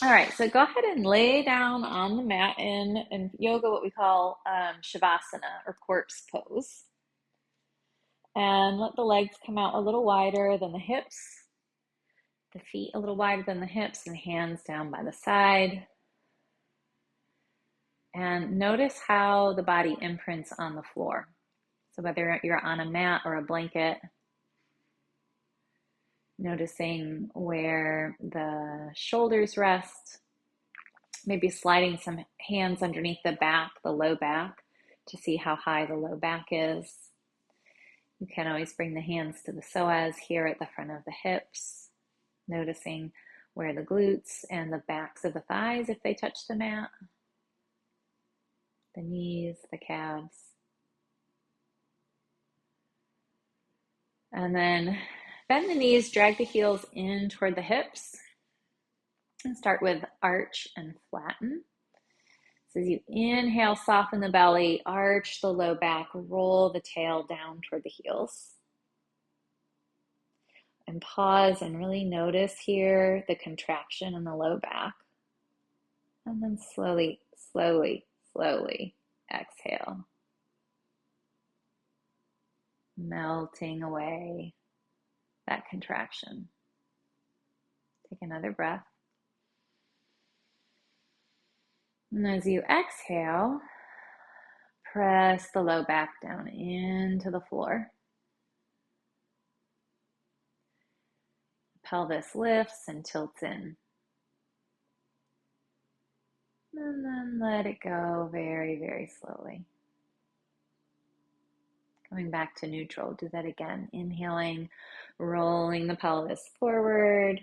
All right, so go ahead and lay down on the mat in yoga, what we call Shavasana or corpse pose. And let the legs come out a little wider than the hips, the feet a little wider than the hips, and the hands down by the side. And notice how the body imprints on the floor. So whether you're on a mat or a blanket, noticing where the shoulders rest, maybe sliding some hands underneath the back, the low back, to see how high the low back is. You can always bring the hands to the psoas here at the front of the hips, noticing where the glutes and the backs of the thighs, if they touch the mat, the knees, the calves. And then bend the knees, drag the heels in toward the hips, and start with arch and flatten. So as you inhale, soften the belly, arch the low back, roll the tail down toward the heels. And pause and really notice here the contraction in the low back. And then slowly, slowly, slowly exhale. Melting away that contraction. Take another breath. And as you exhale, press the low back down into the floor. Pelvis lifts and tilts in. And then let it go very, very slowly. Coming back to neutral, do that again. Inhaling, rolling the pelvis forward,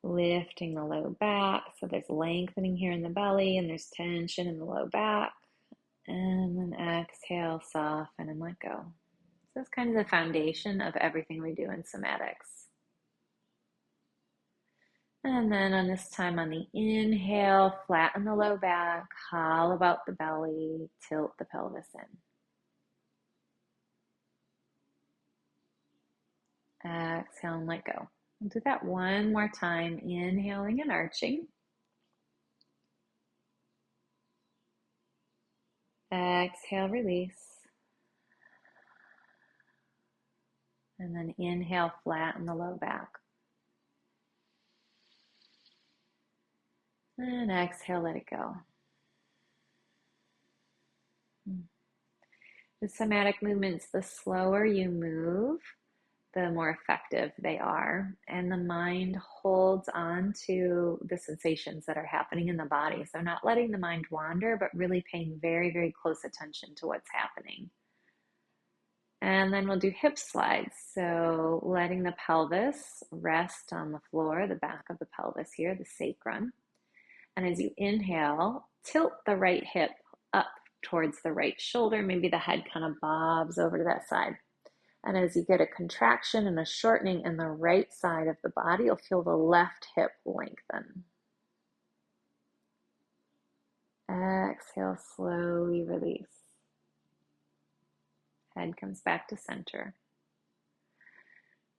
lifting the low back. So there's lengthening here in the belly and there's tension in the low back. And then exhale, soften, and let go. So that's kind of the foundation of everything we do in somatics. And then on this time on the inhale, flatten the low back, hollow out the belly, tilt the pelvis in. Exhale and let go. We'll do that one more time, inhaling and arching. Exhale, release. And then inhale, flatten the low back. And exhale, let it go. The somatic movements, the slower you move, the more effective they are. And the mind holds on to the sensations that are happening in the body. So not letting the mind wander, but really paying very, very close attention to what's happening. And then we'll do hip slides. So letting the pelvis rest on the floor, the back of the pelvis here, the sacrum. And as you inhale, tilt the right hip up towards the right shoulder. Maybe the head kind of bobs over to that side. And as you get a contraction and a shortening in the right side of the body, you'll feel the left hip lengthen. Exhale, slowly release. Head comes back to center.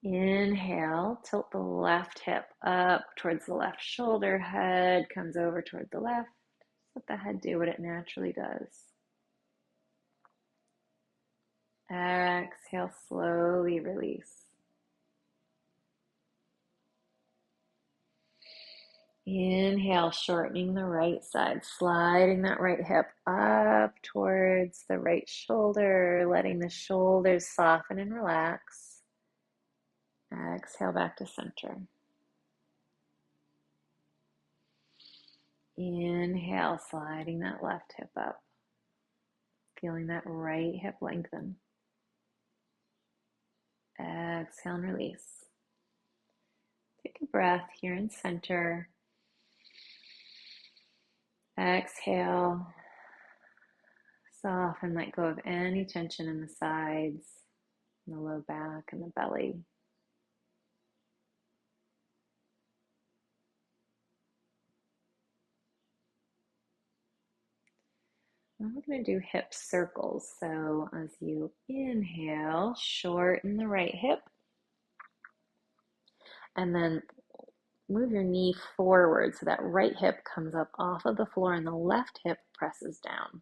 Inhale, tilt the left hip up towards the left shoulder. Head comes over toward the left. Let the head do what it naturally does. Exhale, slowly release. Inhale, shortening the right side, sliding that right hip up towards the right shoulder, letting the shoulders soften and relax. Exhale, back to center. Inhale, sliding that left hip up, feeling that right hip lengthen. Exhale and release. Take a breath here in center. Exhale, soften, let go of any tension in the sides, in the low back, and the belly. Now we're going to do hip circles. So as you inhale, shorten the right hip, and then move your knee forward so that right hip comes up off of the floor and the left hip presses down.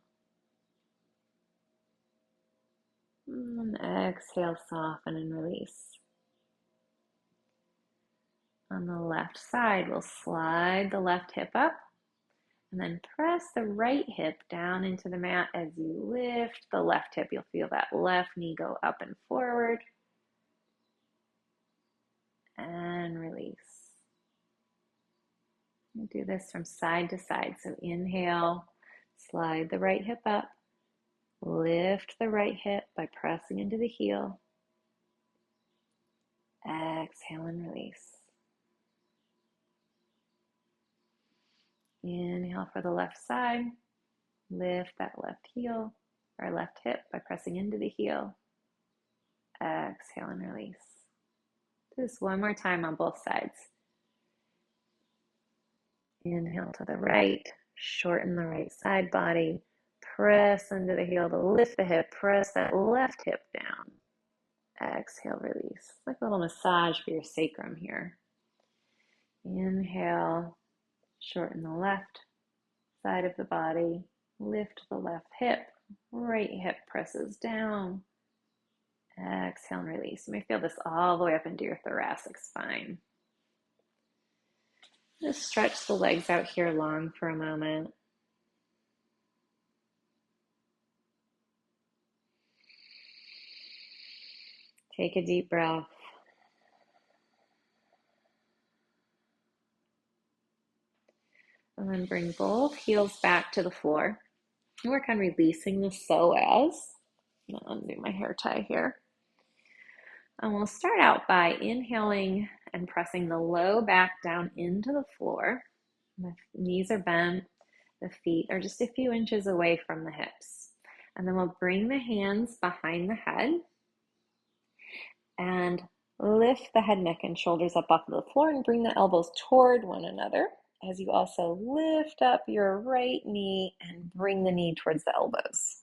And exhale, soften and release. On the left side, we'll slide the left hip up and then press the right hip down into the mat as you lift the left hip. You'll feel that left knee go up and forward. And release. You do this from side to side. So inhale, slide the right hip up, lift the right hip by pressing into the heel. Exhale and release. Inhale for the left side, lift that left heel or left hip by pressing into the heel. Exhale and release. Do this one more time on both sides. Inhale to the right, shorten the right side body, press into the heel to lift the hip, press that left hip down. Exhale, release. Like a little massage for your sacrum here. Inhale, shorten the left side of the body, lift the left hip, right hip presses down. Exhale and release. You may feel this all the way up into your thoracic spine. Just stretch the legs out here long for a moment. Take a deep breath. And then bring both heels back to the floor. And work on releasing the psoas. I'm going to undo my hair tie here. And we'll start out by inhaling and pressing the low back down into the floor. The knees are bent. The feet are just a few inches away from the hips. And then we'll bring the hands behind the head and lift the head, neck, and shoulders up off of the floor and bring the elbows toward one another as you also lift up your right knee and bring the knee towards the elbows.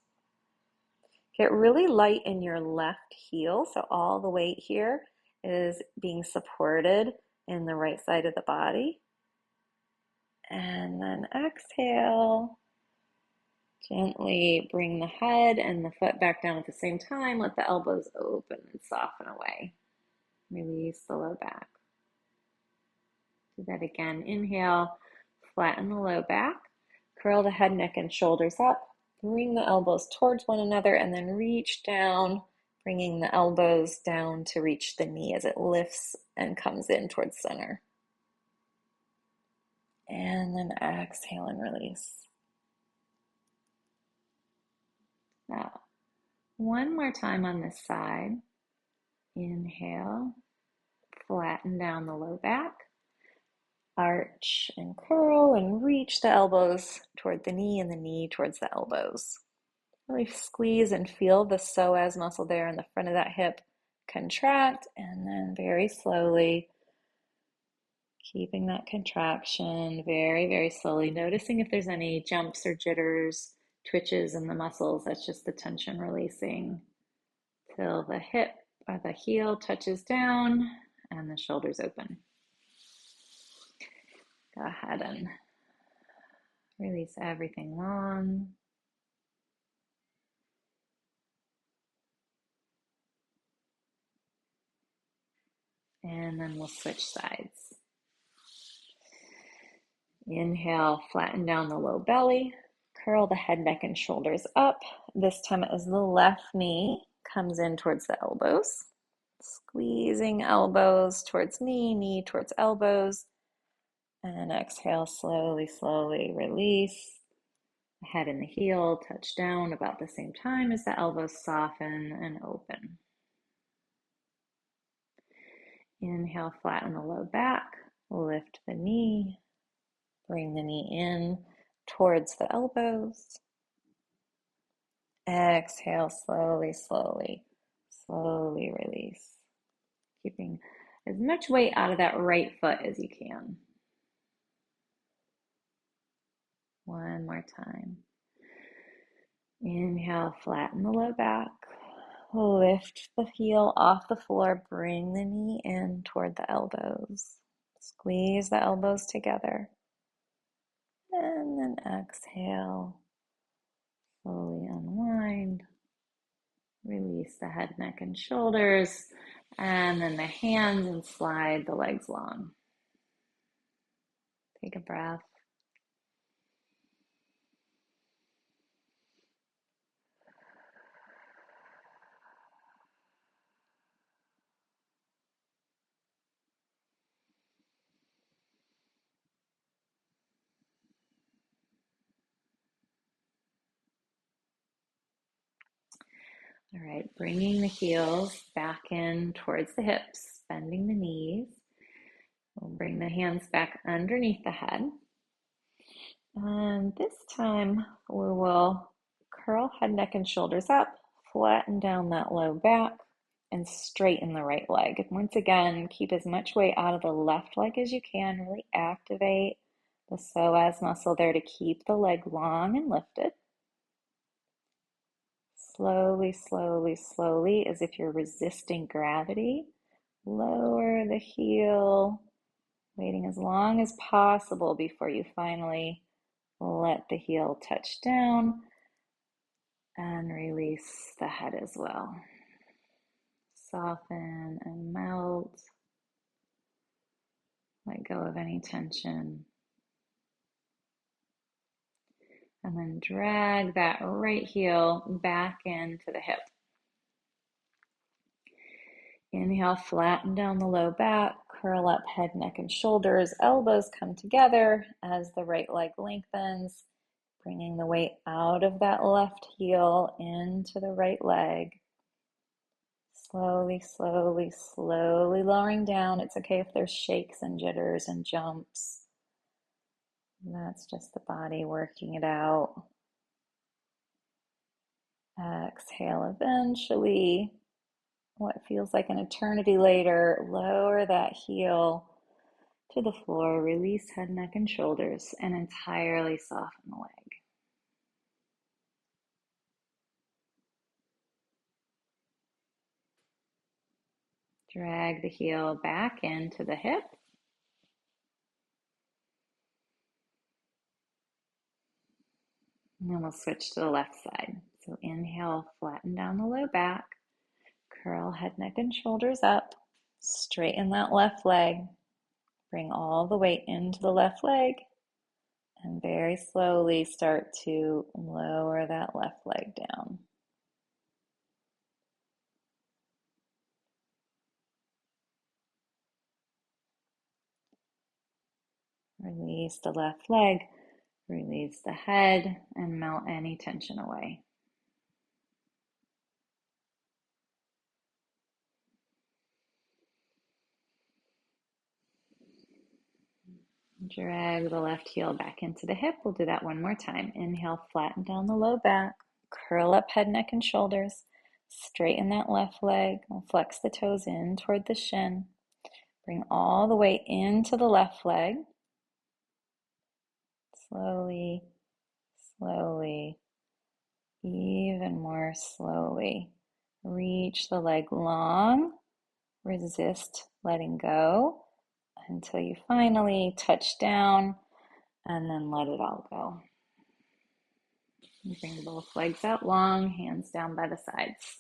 Get really light in your left heel, so all the weight here is being supported in the right side of the body. And then exhale. Gently bring the head and the foot back down at the same time. Let the elbows open and soften away. Release the low back. Do that again. Inhale, flatten the low back. Curl the head, neck, and shoulders up. Bring the elbows towards one another and then reach down, bringing the elbows down to reach the knee as it lifts and comes in towards center. And then exhale and release. Now, one more time on this side. Inhale, flatten down the low back. Arch and curl and reach the elbows toward the knee and the knee towards the elbows. Really squeeze and feel the psoas muscle there in the front of that hip contract, and then very slowly, keeping that contraction very, very slowly, noticing if there's any jumps or jitters, twitches in the muscles. That's just the tension releasing till the hip or the heel touches down and the shoulders open. Go ahead and release everything long. And then we'll switch sides. Inhale, flatten down the low belly. Curl the head, neck, and shoulders up. This time as the left knee comes in towards the elbows. Squeezing elbows towards knee, knee towards elbows. And exhale, slowly, slowly release. The head and the heel touch down about the same time as the elbows soften and open. Inhale, flatten the low back. Lift the knee. Bring the knee in towards the elbows. Exhale, slowly, slowly, slowly release. Keeping as much weight out of that right foot as you can. One more time. Inhale, flatten the low back. Lift the heel off the floor. Bring the knee in toward the elbows. Squeeze the elbows together. And then exhale. Slowly unwind. Release the head, neck, and shoulders. And then the hands and slide the legs long. Take a breath. All right, bringing the heels back in towards the hips, bending the knees. We'll bring the hands back underneath the head. And this time we will curl head, neck, and shoulders up, flatten down that low back, and straighten the right leg. Once again, keep as much weight out of the left leg as you can. Really activate the psoas muscle there to keep the leg long and lifted. Slowly, slowly, slowly, as if you're resisting gravity, lower the heel, waiting as long as possible before you finally let the heel touch down and release the head as well. Soften and melt. Let go of any tension. And then drag that right heel back into the hip. Inhale, flatten down the low back, curl up head, neck, and shoulders. Elbows come together as the right leg lengthens, bringing the weight out of that left heel into the right leg. Slowly, slowly, slowly lowering down. It's okay if there's shakes and jitters and jumps. That's just the body working it out. Exhale eventually. What feels like an eternity later, lower that heel to the floor. Release head, neck, and shoulders, and entirely soften the leg. Drag the heel back into the hip. And then we'll switch to the left side. So inhale, flatten down the low back. Curl head, neck, and shoulders up. Straighten that left leg. Bring all the weight into the left leg. And very slowly start to lower that left leg down. Release the left leg. Release the head and melt any tension away. Drag the left heel back into the hip. We'll do that one more time. Inhale, flatten down the low back. Curl up head, neck, and shoulders. Straighten that left leg. We'll flex the toes in toward the shin. Bring all the weight into the left leg. Slowly, slowly, even more slowly. Reach the leg long. Resist letting go until you finally touch down and then let it all go. You bring both legs out long, hands down by the sides.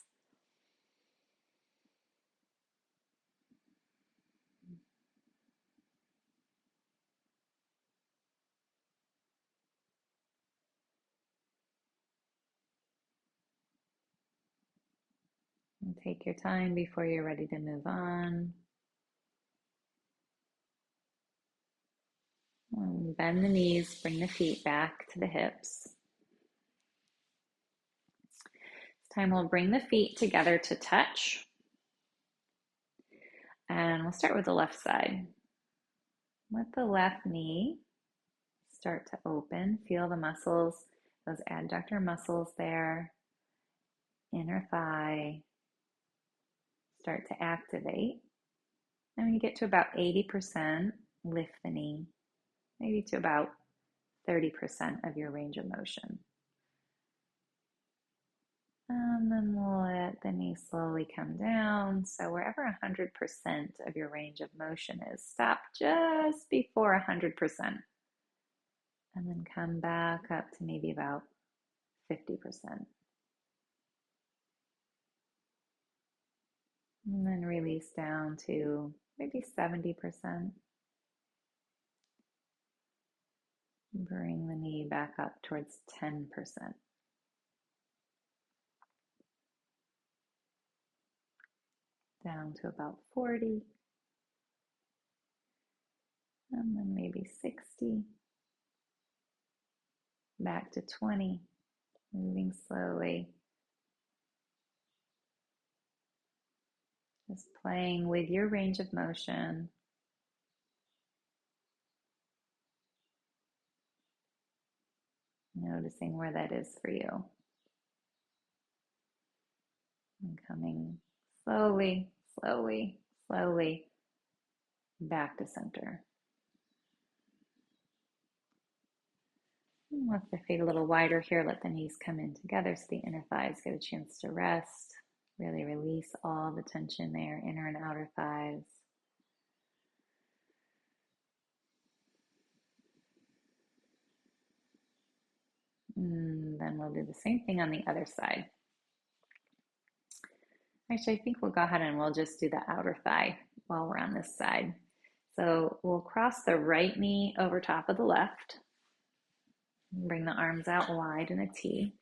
And take your time before you're ready to move on. And bend the knees, bring the feet back to the hips. This time we'll bring the feet together to touch. And we'll start with the left side. Let the left knee start to open. Feel the muscles, those adductor muscles there. Inner thigh start to activate. And when you get to about 80%, lift the knee, maybe to about 30% of your range of motion. And then let the knee slowly come down. So wherever 100% of your range of motion is, stop just before 100%. And then come back up to maybe about 50%. And then release down to maybe 70%. Bring the knee back up towards 10%. Down to about 40. And then maybe 60. Back to 20. Moving slowly. Just playing with your range of motion. Noticing where that is for you. And coming slowly, slowly, slowly back to center. And lift the feet a little wider here. Let the knees come in together so the inner thighs get a chance to rest. Really release all the tension there, inner and outer thighs. And then we'll do the same thing on the other side. Actually, I think we'll go ahead and we'll just do the outer thigh while we're on this side. So we'll cross the right knee over top of the left. Bring the arms out wide in a T.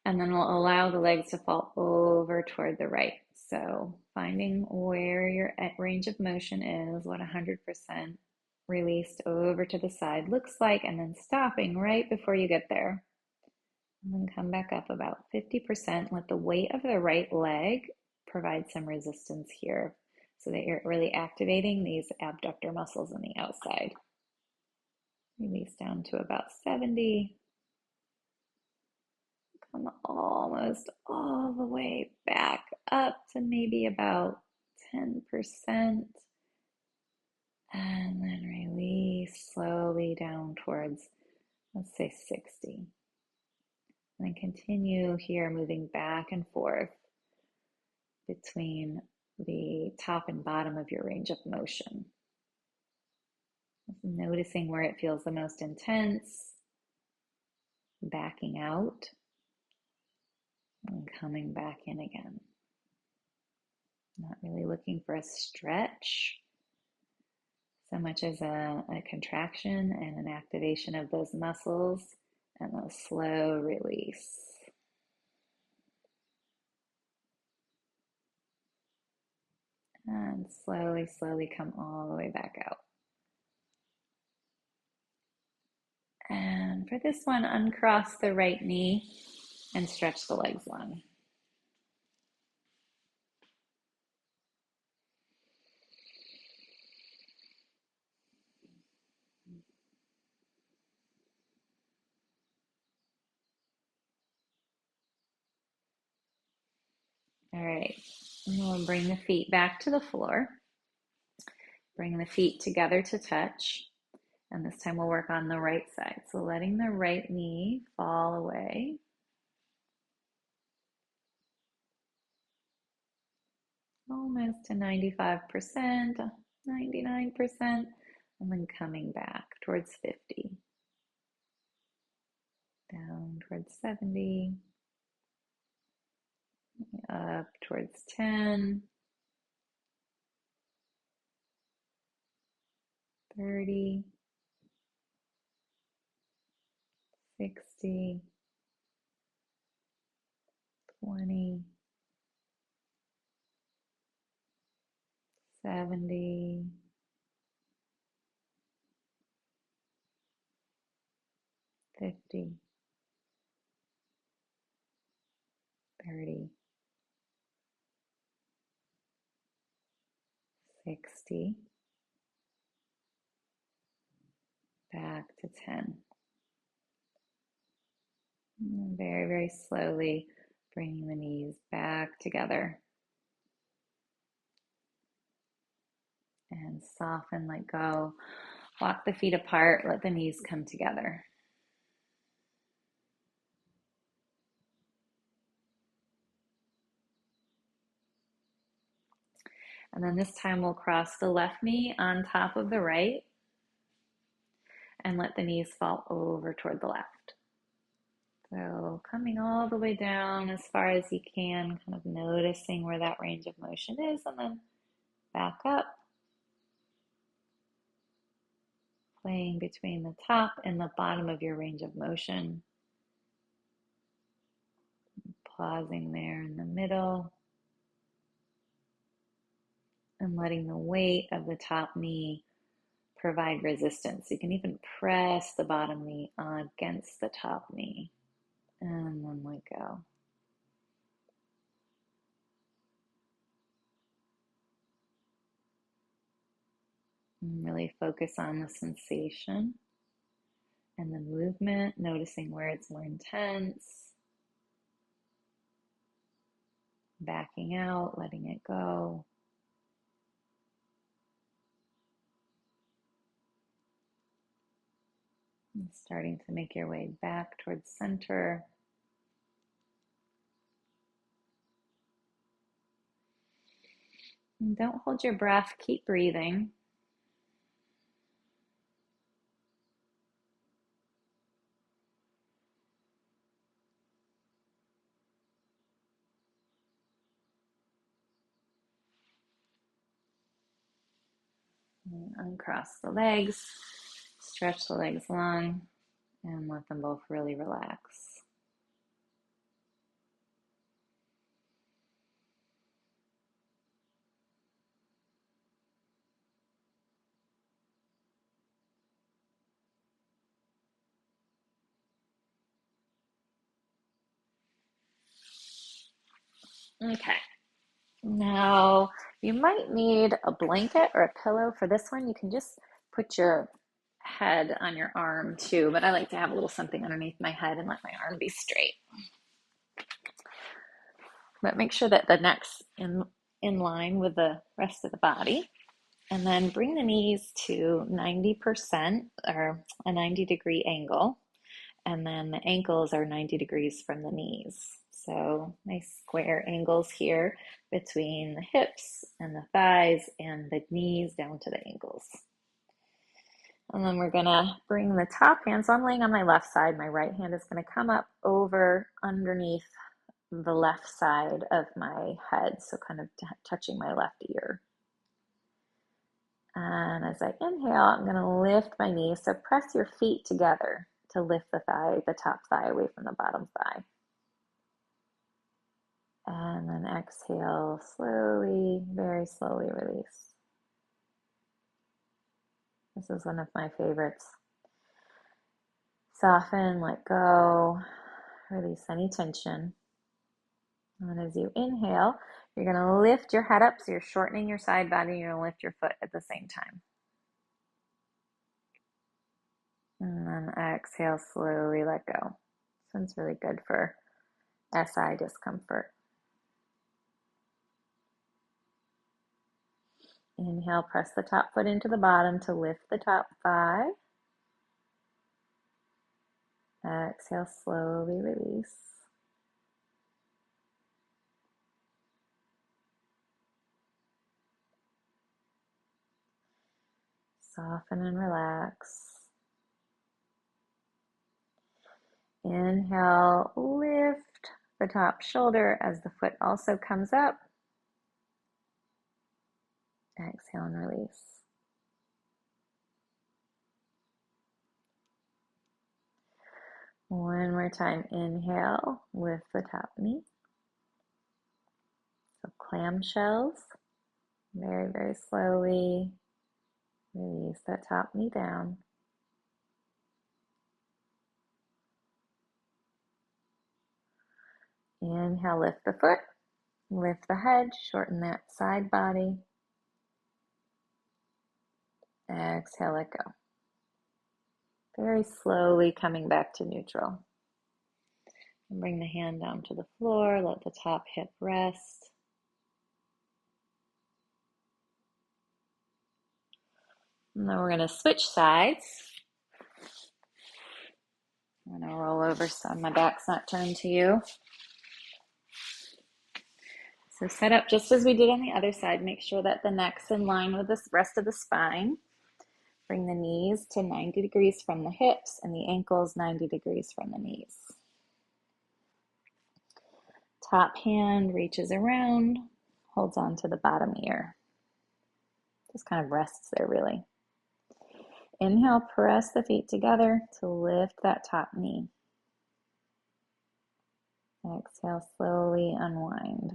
And then we'll allow the legs to fall over toward the right. So finding where your range of motion is, what 100% released over to the side looks like, and then stopping right before you get there. And then come back up about 50%. Let the weight of the right leg provide some resistance here so that you're really activating these abductor muscles on the outside. Release down to about 70. Come almost all the way back up to maybe about 10%. And then release slowly down towards, let's say, 60. And then continue here, moving back and forth between the top and bottom of your range of motion. Noticing where it feels the most intense, backing out, and coming back in again. Not really looking for a stretch so much as a contraction and an activation of those muscles, and a slow release. And slowly, slowly come all the way back out. And for this one, uncross the right knee and stretch the legs long. All right, and we'll bring the feet back to the floor. Bring the feet together to touch. And this time we'll work on the right side. So letting the right knee fall away. Almost to 95%, 99%, and then coming back towards 50. Down towards 70. Up towards 10. 30. 60. 20. 70. 50. 30. 60. Back to 10. And very, very slowly bringing the knees back together. And soften, let go. Walk the feet apart, let the knees come together. And then this time we'll cross the left knee on top of the right and let the knees fall over toward the left. So coming all the way down as far as you can, kind of noticing where that range of motion is, and then back up, playing between the top and the bottom of your range of motion. Pausing there in the middle and letting the weight of the top knee provide resistance. You can even press the bottom knee against the top knee and then let go. And really focus on the sensation and the movement, noticing where it's more intense. Backing out, letting it go. And starting to make your way back towards center. And don't hold your breath, keep breathing. And uncross the legs, stretch the legs long, and let them both really relax. Okay, now you might need a blanket or a pillow for this one. You can just put your head on your arm too, but I like to have a little something underneath my head and let my arm be straight. But make sure that the neck's in line with the rest of the body. And then bring the knees to 90% or a 90-degree angle. And then the ankles are 90 degrees from the knees. So nice square angles here between the hips and the thighs and the knees down to the ankles. And then we're gonna bring the top hand, so I'm laying on my left side, my right hand is gonna come up over underneath the left side of my head, so kind of touching my left ear. And as I inhale, I'm gonna lift my knees, so press your feet together to lift the thigh, the top thigh away from the bottom thigh. And then exhale, slowly, very slowly release. This is one of my favorites. Soften, let go, release any tension. And as you inhale, you're going to lift your head up, so you're shortening your side body, you're going to lift your foot at the same time. And then exhale, slowly let go. This one's really good for SI discomfort. Inhale, press the top foot into the bottom to lift the top thigh. Exhale, slowly release. Soften and relax. Inhale, lift the top shoulder as the foot also comes up. Exhale and release. One more time. Inhale, lift the top knee. So clamshells. Very, very slowly release that top knee down. Inhale, lift the foot, lift the head, shorten that side body. Exhale, let go. Very slowly coming back to neutral. And bring the hand down to the floor, let the top hip rest. And then we're going to switch sides. I'm going to roll over so my back's not turned to you. So set up just as we did on the other side. Make sure that the neck's in line with the rest of the spine. Bring the knees to 90 degrees from the hips and the ankles 90 degrees from the knees. Top hand reaches around, holds on to the bottom ear. Just kind of rests there, really. Inhale, press the feet together to lift that top knee. Exhale, slowly unwind.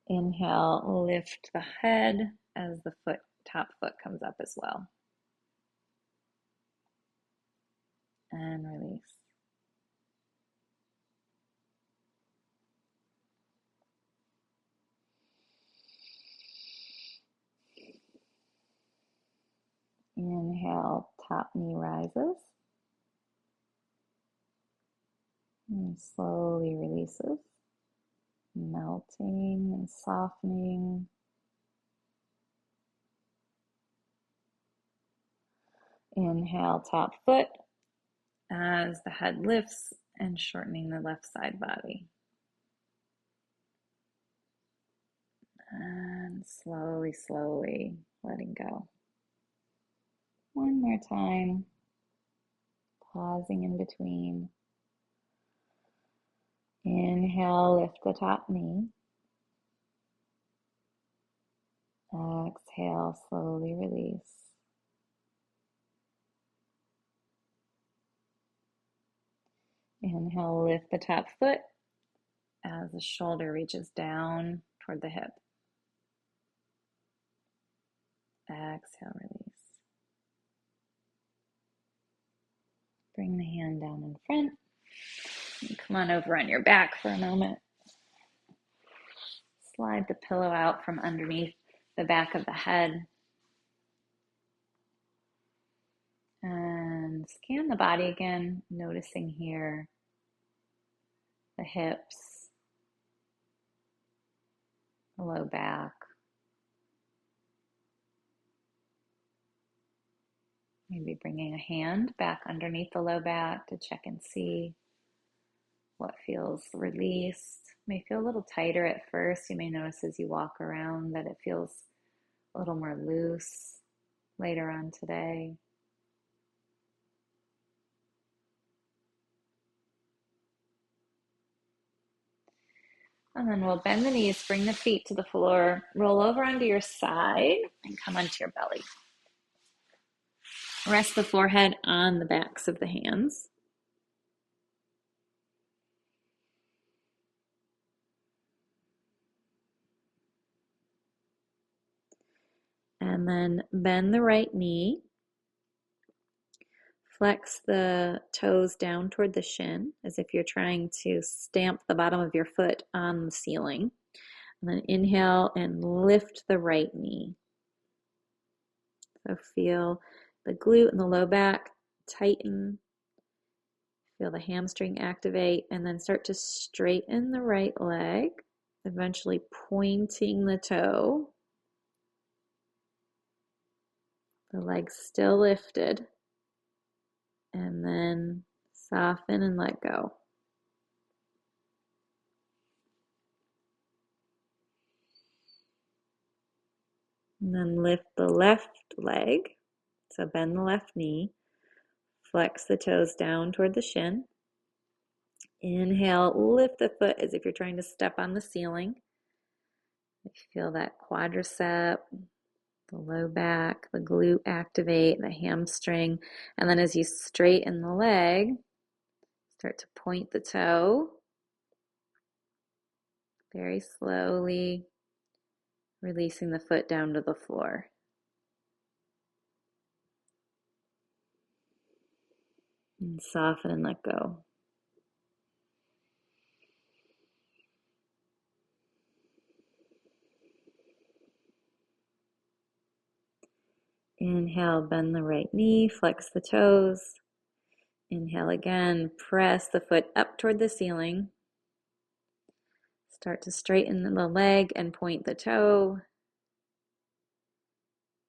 Inhale, lift the head as the top foot comes up as well. And release. Inhale, top knee rises. And slowly releases, melting and softening. Inhale, top foot as the head lifts and shortening the left side body. And slowly, slowly letting go. One more time, pausing in between. Inhale, lift the top knee. Exhale, slowly release. Inhale, lift the top foot as the shoulder reaches down toward the hip. Exhale, release. Bring the hand down in front. And come on over on your back for a moment. Slide the pillow out from underneath the back of the head. And scan the body again, noticing here the hips, the low back. Maybe bringing a hand back underneath the low back to check and see what feels released. May feel a little tighter at first. You may notice as you walk around that it feels a little more loose later on today. And then we'll bend the knees, bring the feet to the floor, roll over onto your side, and come onto your belly. Rest the forehead on the backs of the hands. And then bend the right knee. Flex the toes down toward the shin as if you're trying to stamp the bottom of your foot on the ceiling. And then inhale and lift the right knee. So feel the glute and the low back tighten. Feel the hamstring activate, and then start to straighten the right leg, eventually pointing the toe. The leg still lifted. And then soften and let go. And then lift the left leg. So bend the left knee. Flex the toes down toward the shin. Inhale, lift the foot as if you're trying to step on the ceiling. Feel that quadricep, the low back, the glute activate, the hamstring. And then as you straighten the leg, start to point the toe. Very slowly, releasing the foot down to the floor. And soften and let go. Inhale, bend the right knee, flex the toes. Inhale again, press the foot up toward the ceiling. Start to straighten the leg and point the toe.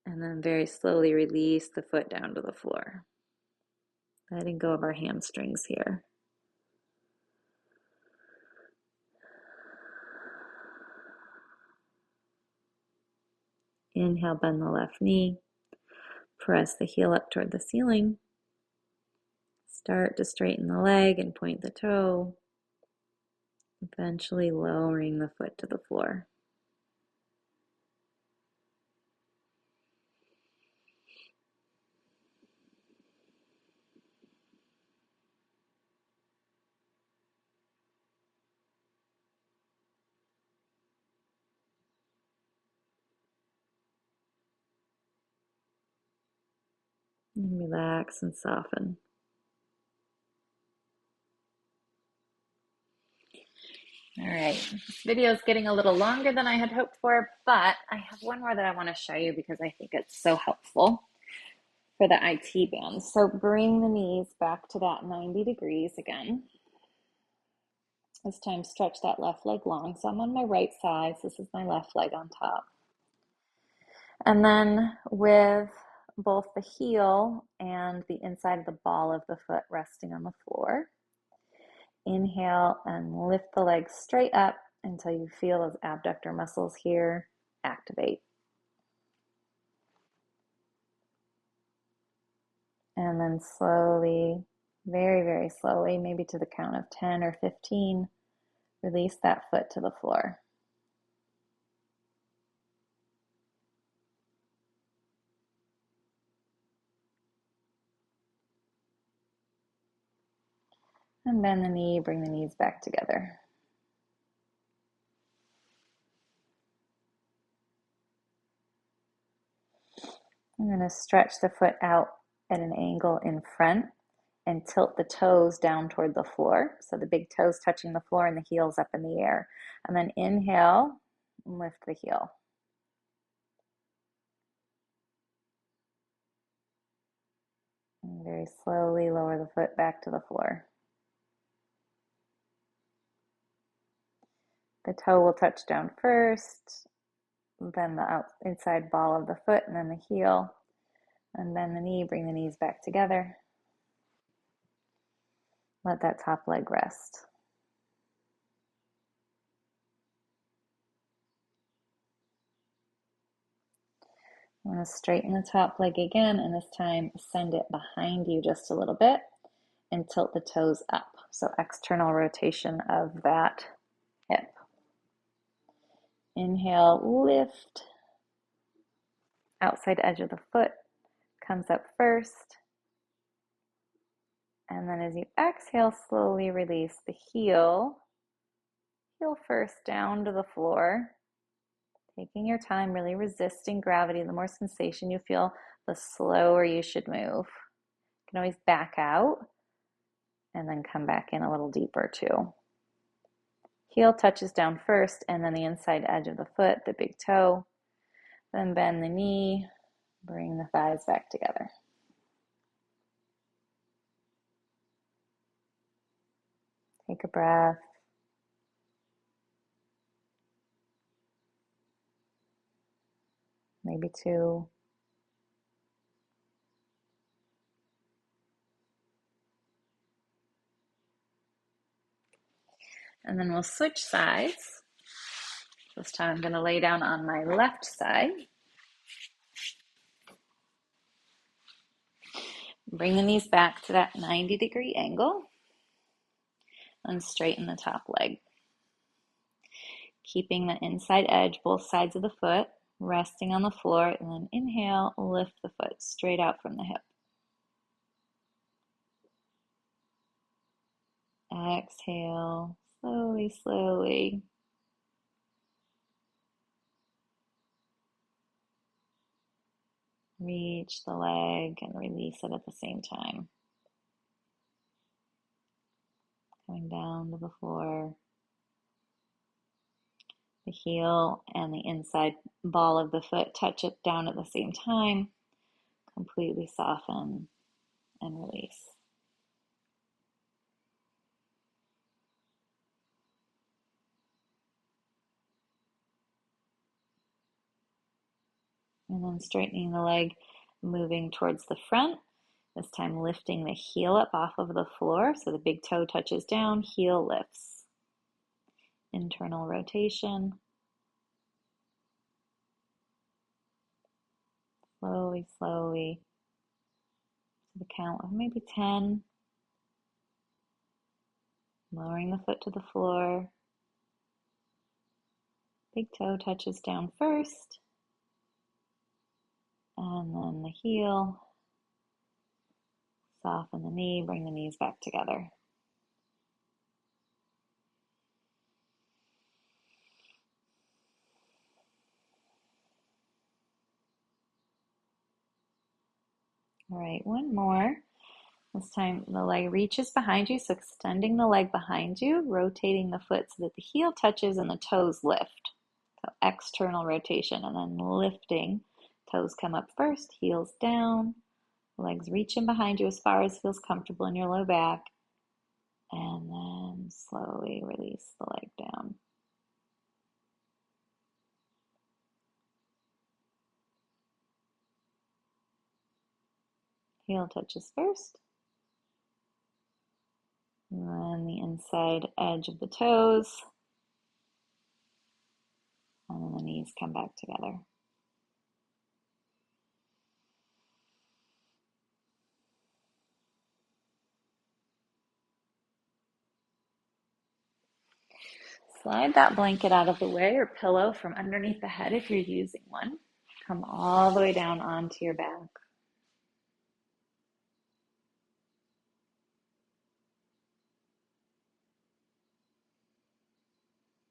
And then very slowly release the foot down to the floor. Letting go of our hamstrings here. Inhale, bend the left knee. Press the heel up toward the ceiling. Start to straighten the leg and point the toe. Eventually lowering the foot to the floor. And relax and soften. All right, this video is getting a little longer than I had hoped for, but I have one more that I want to show you because I think it's so helpful for the IT band. So bring the knees back to that 90 degrees again. This time stretch that left leg long. So I'm on my right side, so this is my left leg on top. And then with both the heel and the inside of the ball of the foot resting on the floor, inhale and lift the legs straight up until you feel those abductor muscles here activate. And then slowly, very, very slowly, maybe to the count of 10 or 15, release that foot to the floor. And bend the knee, bring the knees back together. I'm going to stretch the foot out at an angle in front and tilt the toes down toward the floor. So the big toes touching the floor and the heels up in the air. And then inhale and lift the heel. And very slowly lower the foot back to the floor. The toe will touch down first, then the inside ball of the foot, and then the heel. And bend the knee, bring the knees back together. Let that top leg rest. I'm going to straighten the top leg again, and this time send it behind you just a little bit and tilt the toes up. So external rotation of that hip. Inhale, lift. Outside edge of the foot comes up first. And then as you exhale, slowly release the heel. Heel first down to the floor. Taking your time, really resisting gravity. The more sensation you feel, the slower you should move. You can always back out and then come back in a little deeper too. Heel touches down first, and then the inside edge of the foot, the big toe. Then bend the knee, bring the thighs back together. Take a breath. Maybe two. And then we'll switch sides. This time I'm going to lay down on my left side. Bring the knees back to that 90-degree angle and straighten the top leg. Keeping the inside edge, both sides of the foot, resting on the floor, and then inhale, lift the foot straight out from the hip. Exhale, slowly, slowly. Reach the leg and release it at the same time. Coming down to the floor. The heel and the inside ball of the foot touch it down at the same time. Completely soften and release. And then straightening the leg, moving towards the front. This time lifting the heel up off of the floor so the big toe touches down, heel lifts. Internal rotation. Slowly, slowly, to the count of maybe 10. Lowering the foot to the floor. Big toe touches down first. And then the heel. Soften the knee, bring the knees back together. All right, one more. This time the leg reaches behind you, so extending the leg behind you, rotating the foot so that the heel touches and the toes lift. So external rotation and then lifting. Toes come up first, heels down. Legs reaching behind you as far as feels comfortable in your low back. And then slowly release the leg down. Heel touches first. And then the inside edge of the toes. And then the knees come back together. Slide that blanket out of the way or pillow from underneath the head if you're using one. Come all the way down onto your back.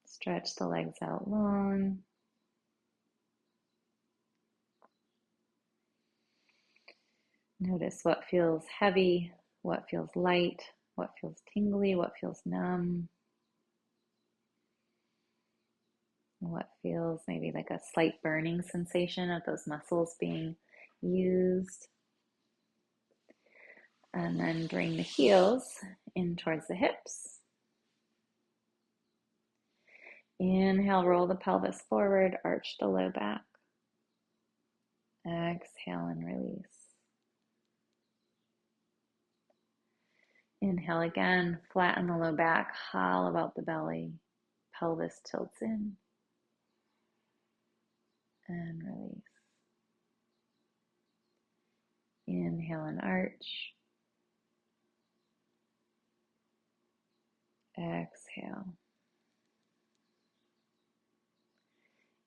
Stretch the legs out long. Notice what feels heavy, what feels light, what feels tingly, what feels numb, what feels maybe like a slight burning sensation of those muscles being used. And then bring the heels in towards the hips. Inhale, roll the pelvis forward, arch the low back. Exhale and release. Inhale again, flatten the low back, hollow out the belly, pelvis tilts in, and release. Inhale and arch. Exhale.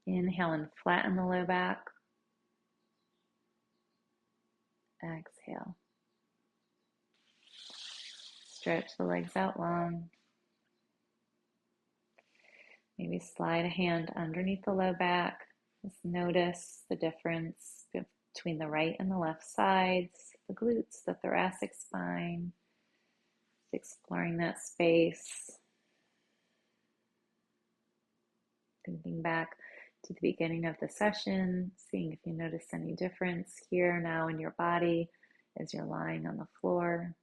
Inhale and flatten the low back. Exhale. Stretch the legs out long. Maybe slide a hand underneath the low back. Just notice the difference between the right and the left sides, the glutes, the thoracic spine. Just exploring that space. Thinking back to the beginning of the session, seeing if you notice any difference here now in your body as you're lying on the floor.